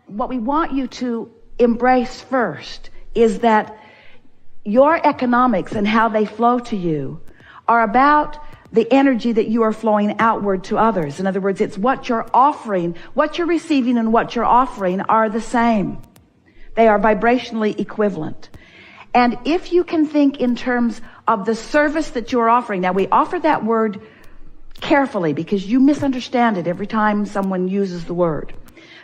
what we want you to embrace first is that your economics and how they flow to you are about the energy that you are flowing outward to others. In other words, it's what you're offering, what you're receiving and what you're offering are the same. They are vibrationally equivalent. And if you can think in terms of the service that you're offering, now we offer that word carefully because you misunderstand it every time someone uses the word.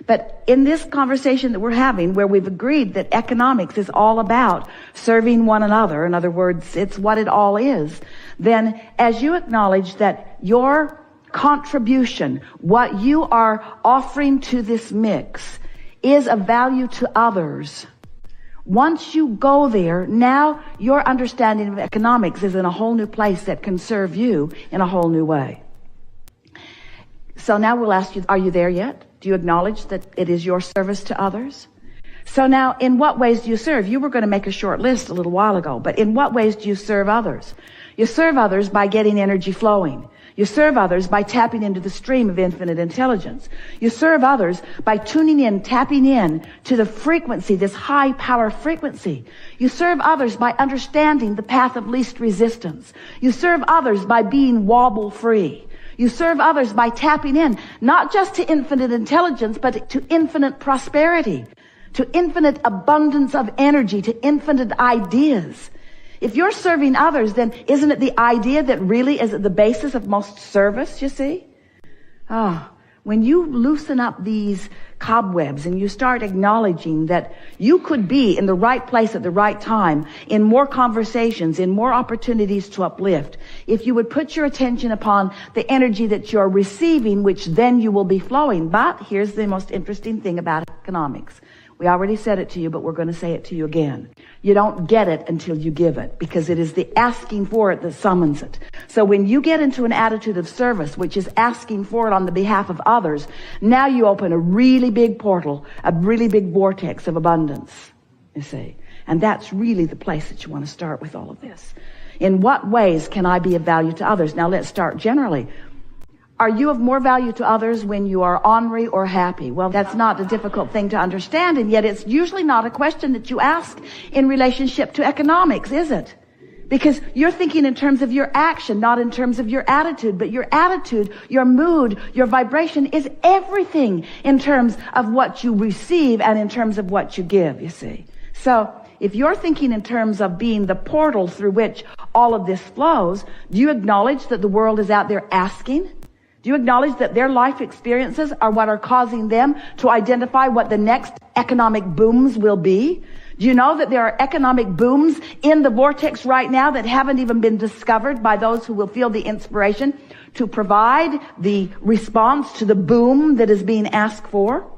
But in this conversation that we're having, where we've agreed that economics is all about serving one another, in other words, it's what it all is, then as you acknowledge that your contribution, what you are offering to this mix, is of value to others, once you go there, now your understanding of economics is in a whole new place that can serve you in a whole new way. So now we'll ask you, are you there yet? Do you acknowledge that it is your service to others? So now, in what ways do you serve? You were going to make a short list a little while ago, but in what ways do you serve others? You serve others by getting energy flowing. You serve others by tapping into the stream of infinite intelligence. You serve others by tuning in, tapping in to the frequency, this high power frequency. You serve others by understanding the path of least resistance. You serve others by being wobble free. You serve others by tapping in, not just to infinite intelligence, but to infinite prosperity, to infinite abundance of energy, to infinite ideas. If you're serving others, then isn't it the idea that really is at the basis of most service, you see? When you loosen up these cobwebs and you start acknowledging that you could be in the right place at the right time, in more conversations, in more opportunities to uplift, if you would put your attention upon the energy that you're receiving, which then you will be flowing. But here's the most interesting thing about economics. We already said it to you, but we're going to say it to you again. You don't get it until you give it, because it is the asking for it that summons it. So when you get into an attitude of service, which is asking for it on the behalf of others, now you open a really big portal, a really big vortex of abundance, you see. And that's really the place that you want to start with all of this. In what ways can I be of value to others? Now let's start generally. Are you of more value to others when you are ornery or happy? Well, that's not a difficult thing to understand, and yet it's usually not a question that you ask in relationship to economics, is it? Because you're thinking in terms of your action, not in terms of your attitude. But your attitude, your mood, your vibration is everything in terms of what you receive and in terms of what you give, you see. So if you're thinking in terms of being the portal through which all of this flows, do you acknowledge that the world is out there asking? Do you acknowledge that their life experiences are what are causing them to identify what the next economic booms will be? Do you know that there are economic booms in the vortex right now that haven't even been discovered by those who will feel the inspiration to provide the response to the boom that is being asked for?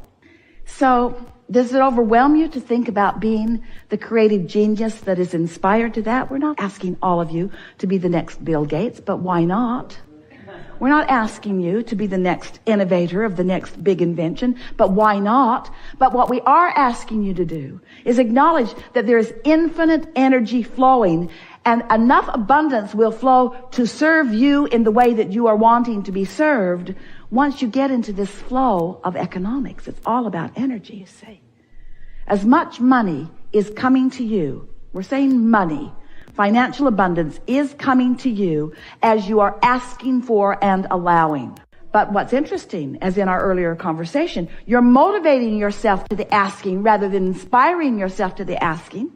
So does it overwhelm you to think about being the creative genius that is inspired to that? We're not asking all of you to be the next Bill Gates, but why not? We're not asking you to be the next innovator of the next big invention, but why not? But what we are asking you to do is acknowledge that there is infinite energy flowing, and enough abundance will flow to serve you in the way that you are wanting to be served once you get into this flow of economics. It's all about energy, you see. As much money is coming to you, we're saying money, financial abundance is coming to you as you are asking for and allowing. But what's interesting, as in our earlier conversation, you're motivating yourself to the asking rather than inspiring yourself to the asking.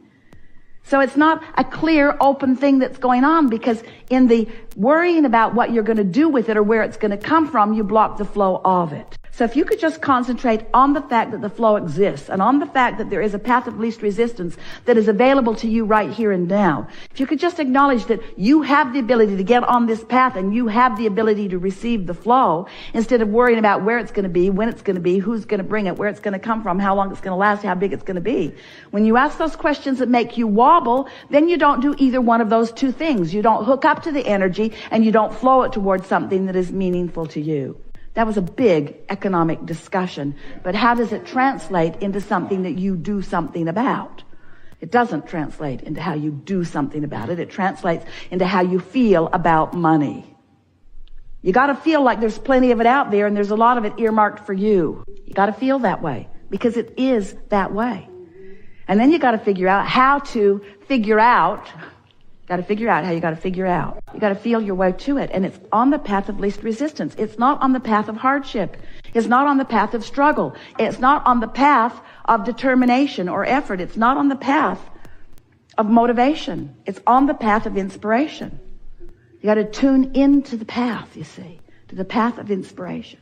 So it's not a clear, open thing that's going on, because in the worrying about what you're going to do with it or where it's going to come from, you block the flow of it. So if you could just concentrate on the fact that the flow exists and on the fact that there is a path of least resistance that is available to you right here and now. If you could just acknowledge that you have the ability to get on this path and you have the ability to receive the flow, instead of worrying about where it's going to be, when it's going to be, who's going to bring it, where it's going to come from, how long it's going to last, how big it's going to be. When you ask those questions that make you wobble, then you don't do either one of those two things. You don't hook up to the energy and you don't flow it towards something that is meaningful to you. That was a big economic discussion, but how does it translate into something that you do something about? It doesn't translate into how you do something about it. It translates into how you feel about money. You got to feel like there's plenty of it out there and there's a lot of it earmarked for you. You got to feel that way. because it is that way. And then you got to figure out how to figure out. Got to figure out how you got to figure out. You got to feel your way to it. And it's on the path of least resistance. It's not on the path of hardship. It's not on the path of struggle. It's not on the path of determination or effort. It's not on the path of motivation. It's on the path of inspiration. You got to tune into the path, you see, to the path of inspiration.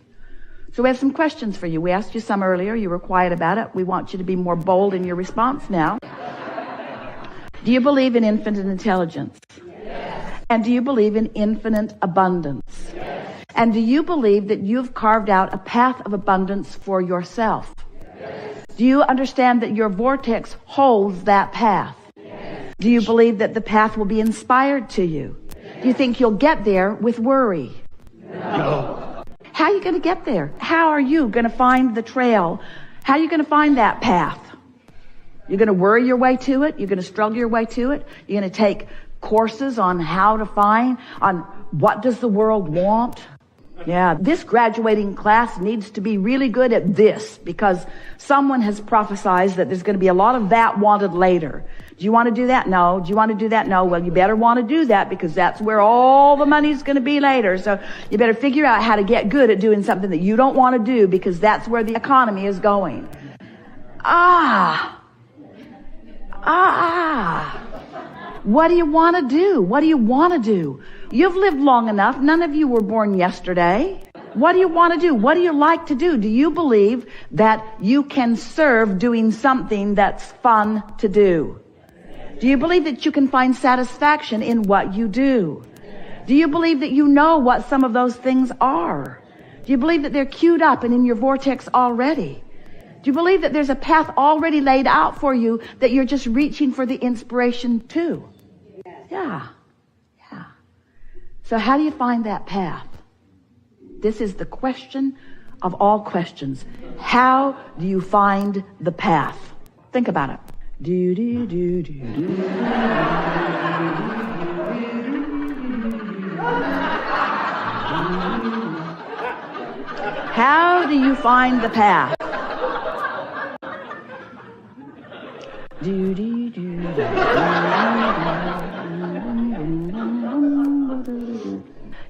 So we have some questions for you. We asked you some earlier. You were quiet about it. We want you to be more bold in your response now. Do you believe in infinite intelligence? Yes. And do you believe in infinite abundance? Yes. And do you believe that you've carved out a path of abundance for yourself? Yes. Do you understand that your vortex holds that path? Yes. Do you believe that the path will be inspired to you? Yes. Do you think you'll get there with worry? No. How are you going to get there? How are you going to find the trail? How are you going to find that path? You're going to worry your way to it. You're going to struggle your way to it. You're going to take courses on how to find, on what does the world want. Yeah, this graduating class needs to be really good at this because someone has prophesied that there's going to be a lot of that wanted later. Do you want to do that? No. Do you want to do that? No. Well, you better want to do that because that's where all the money's going to be later. So you better figure out how to get good at doing something that you don't want to do because that's where the economy is going. What do you want to do? What do you want to do? You've lived long enough. None of you were born yesterday. What do you want to do? What do you like to do? Do you believe that you can serve doing something that's fun to do? Do you believe that you can find satisfaction in what you do? Do you believe that you know what some of those things are? Do you believe that they're queued up and in your vortex already? Do you believe that there's a path already laid out for you that you're just reaching for the inspiration to? Yeah. So how do you find that path? This is the question of all questions. How do you find the path? Think about it. How do you find the path?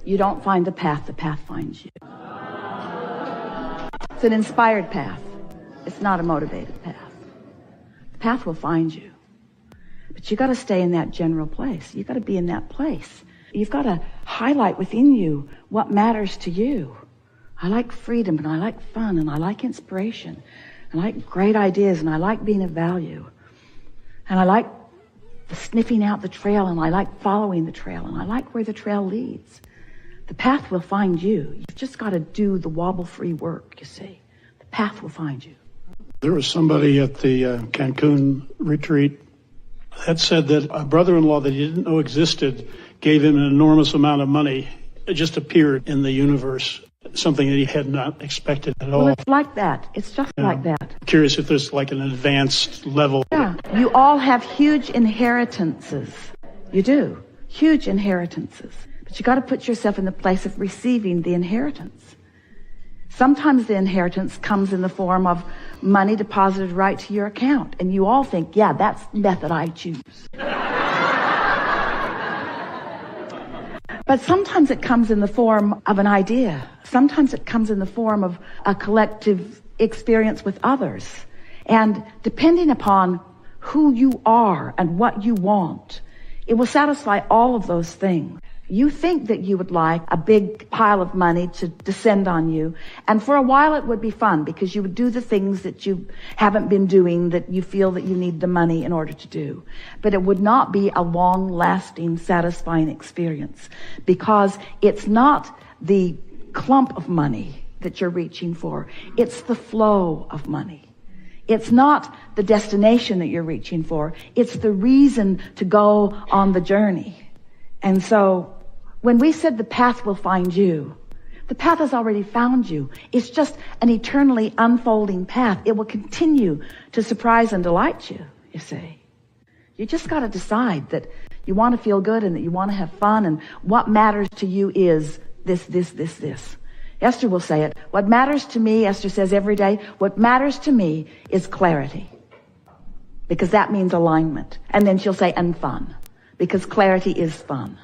You don't find the path finds you. It's an inspired path. It's not a motivated path. The path will find you. But you got to stay in that general place. You got to be in that place. You've got to highlight within you what matters to you. I like freedom, and I like fun, and I like inspiration. I like great ideas, and I like being of value. And I like sniffing out the trail, and I like following the trail, and I like where the trail leads. The path will find you. You've just got to do the wobble-free work, you see. The path will find you. There was somebody at the Cancun retreat that said that a brother-in-law that he didn't know existed gave him an enormous amount of money. It just appeared in the universe, something that he had not expected at all. Well, it's like that. It's just like that. I'm curious if there's like an advanced level. Yeah, you all have huge inheritances. You do. Huge inheritances. But you got to put yourself in the place of receiving the inheritance. Sometimes the inheritance comes in the form of money deposited right to your account. And you all think, yeah, that's the method I choose. But sometimes it comes in the form of an idea. Sometimes it comes in the form of a collective experience with others. And depending upon who you are and what you want, it will satisfy all of those things. You think that you would like a big pile of money to descend on you. And for a while it would be fun because you would do the things that you haven't been doing that you feel that you need the money in order to do. But it would not be a long-lasting, satisfying experience because it's not the clump of money that you're reaching for. It's the flow of money. It's not the destination that you're reaching for. It's the reason to go on the journey. And so when we said the path will find you, the path has already found you. It's just an eternally unfolding path. It will continue to surprise and delight you, you see. You just got to decide that you want to feel good and that you want to have fun and what matters to you is this. Esther will say it. What matters to me, Esther says every day, what matters to me is clarity. Because that means alignment. And then she'll say, and fun. Because clarity is fun.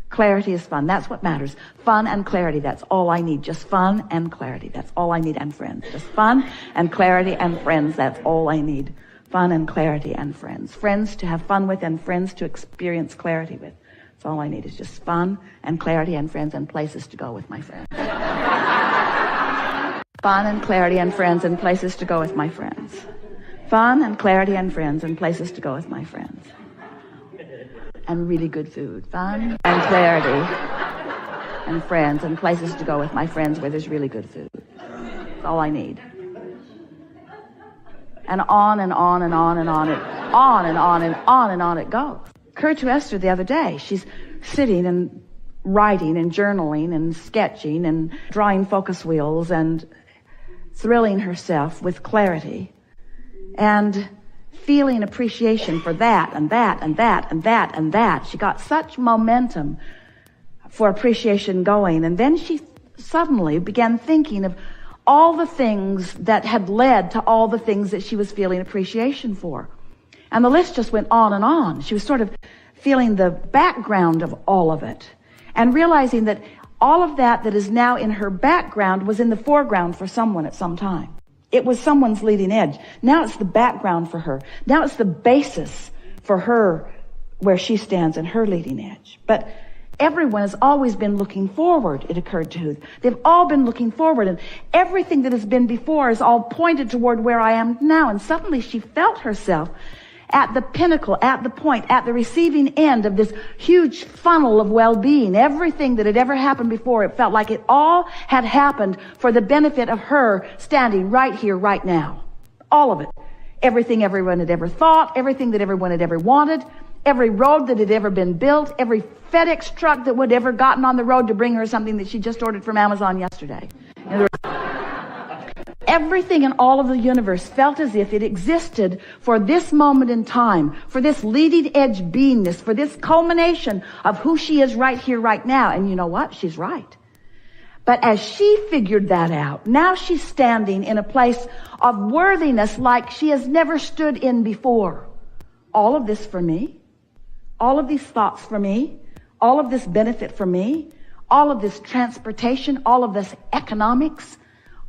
Clarity is fun. That's what matters. Fun and clarity. That's all I need. Just fun and clarity. That's all I need. And friends. Just fun and clarity and friends. That's all I need. Fun and clarity and friends. Friends to have fun with and friends to experience clarity with. That's all I need is just fun and clarity and friends and places to go with my friends. Fun and clarity and friends and places to go with my friends. Fun and clarity and friends and places to go with my friends. And really good food. Fun and clarity and friends and places to go with my friends where there's really good food. That's all I need. And on and on and on and on it goes. Occurred to Esther the other day. She's sitting and writing and journaling and sketching and drawing focus wheels and thrilling herself with clarity and feeling appreciation for that and that and that and that and that. She got such momentum for appreciation going. And then she suddenly began thinking of all the things that had led to all the things that she was feeling appreciation for. And the list just went on and on. She was sort of feeling the background of all of it and realizing that all of that that is now in her background was in the foreground for someone at some time. It was someone's leading edge. Now it's the background for her. Now it's the basis for her where she stands in her leading edge. But everyone has always been looking forward, it occurred to her. They've all been looking forward, and everything that has been before is all pointed toward where I am now. And suddenly she felt herself at the pinnacle, at the point, at the receiving end of this huge funnel of well-being. Everything that had ever happened before, it felt like it all had happened for the benefit of her standing right here, right now. All of it. Everything everyone had ever thought, everything that everyone had ever wanted, every road that had ever been built, every FedEx truck that would ever gotten on the road to bring her something that she just ordered from Amazon yesterday. In other words, everything in all of the universe felt as if it existed for this moment in time, for this leading edge beingness, for this culmination of who she is right here, right now. And you know what? She's right. But as she figured that out, now she's standing in a place of worthiness like she has never stood in before. All of this for me, all of these thoughts for me, all of this benefit for me, all of this transportation, all of this economics,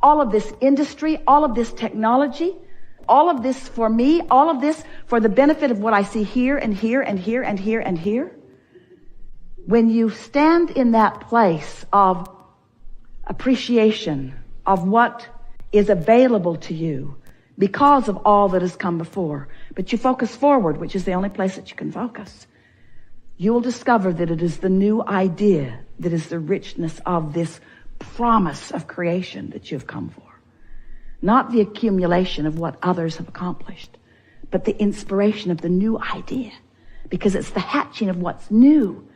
all of this industry, all of this technology, all of this for me, all of this for the benefit of what I see here and here and here and here and here. When you stand in that place of appreciation of what is available to you because of all that has come before, but you focus forward, which is the only place that you can focus, you will discover that it is the new idea that is the richness of this promise of creation that you've come for. Not the accumulation of what others have accomplished, but the inspiration of the new idea. Because it's the hatching of what's new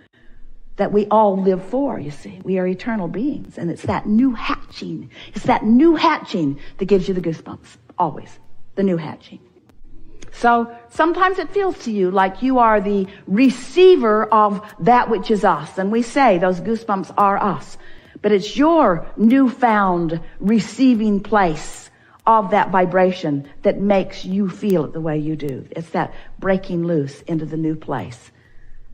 that we all live for, you see. We are eternal beings, and it's that new hatching. It's that new hatching that gives you the goosebumps. Always. The new hatching. So sometimes it feels to you like you are the receiver of that which is us. And we say those goosebumps are us. But it's your newfound receiving place of that vibration that makes you feel it the way you do. It's that breaking loose into the new place.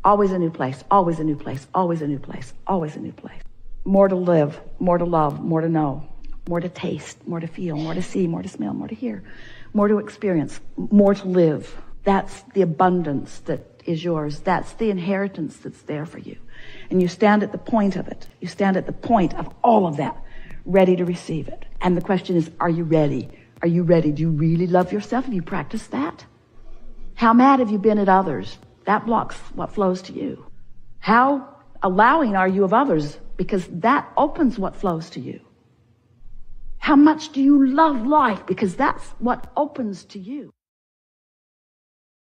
Always a new place, always a new place, always a new place, always a new place. More to live, more to love, more to know, more to taste, more to feel, more to see, more to smell, more to hear, more to experience, more to live. That's the abundance that is yours. That's the inheritance that's there for you. And you stand at the point of it. You stand at the point of all of that, ready to receive it. And the question is, are you ready? Are you ready? Do you really love yourself? Have you practiced that? How mad have you been at others? That blocks what flows to you. How allowing are you of others? Because that opens what flows to you. How much do you love life? Because that's what opens to you.